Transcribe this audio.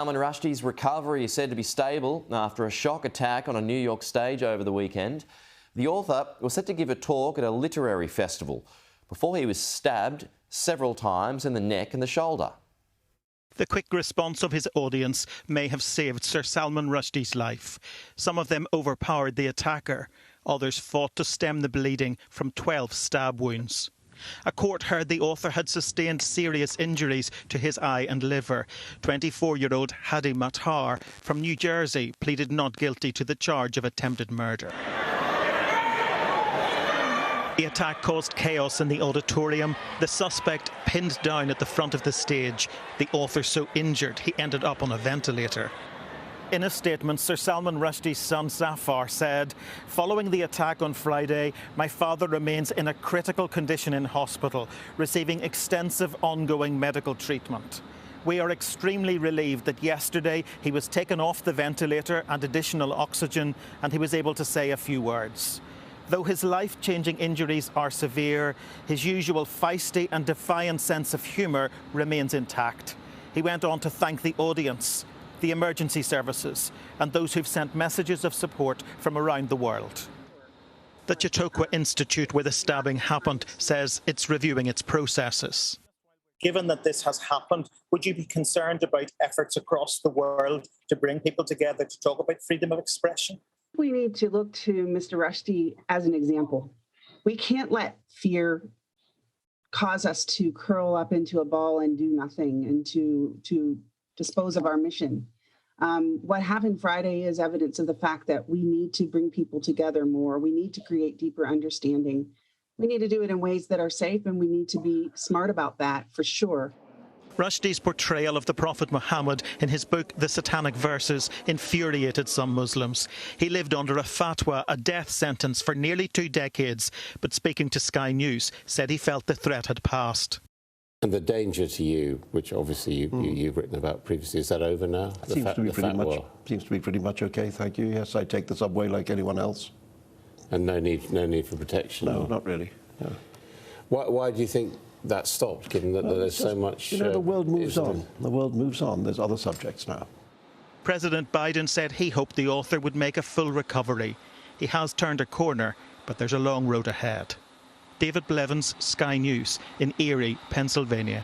Salman Rushdie's recovery is said to be stable after a shock attack on a New York stage over the weekend. The author was set to give a talk at a literary festival before he was stabbed several times in the neck and the shoulder. The quick response of his audience may have saved Sir Salman Rushdie's life. Some of them overpowered the attacker. Others fought to stem the bleeding from 12 stab wounds. A court heard the author had sustained serious injuries to his eye and liver. 24-year-old Hadi Matar from New Jersey pleaded not guilty to the charge of attempted murder. The attack caused chaos in the auditorium. The suspect pinned down at the front of the stage. The author so injured he ended up on a ventilator. In a statement, Sir Salman Rushdie's son Zafar said, "Following the attack on Friday, my father remains in a critical condition in hospital, receiving extensive ongoing medical treatment. We are extremely relieved that yesterday he was taken off the ventilator and additional oxygen and he was able to say a few words. Though his life-changing injuries are severe, his usual feisty and defiant sense of humour remains intact." He went on to thank the audience, the emergency services and those who've sent messages of support from around the world. The Chautauqua Institute, where the stabbing happened, says it's reviewing its processes. Given that this has happened, would you be concerned about efforts across the world to bring people together to talk about freedom of expression? We need to look to Mr. Rushdie as an example. We can't let fear cause us to curl up into a ball and do nothing and to dispose of our mission. What happened Friday is evidence of the fact that we need to bring people together more. We need to create deeper understanding. We need to do it in ways that are safe, and we need to be smart about that for sure. Rushdie's portrayal of the Prophet Muhammad in his book The Satanic Verses infuriated some Muslims. He lived under a fatwa, a death sentence, for nearly 2 decades, but speaking to Sky News, said he felt the threat had passed. And the danger to you, which obviously you've written about previously, is that over now? Seems to be pretty much okay, thank you. Yes, I take the subway like anyone else. And no need for protection? No, not really. No. Why do you think that stopped, given that there's so much... You know, the world moves on. The world moves on. There's other subjects now. President Biden said he hoped the author would make a full recovery. He has turned a corner, but there's a long road ahead. David Blevins, Sky News, in Erie, Pennsylvania.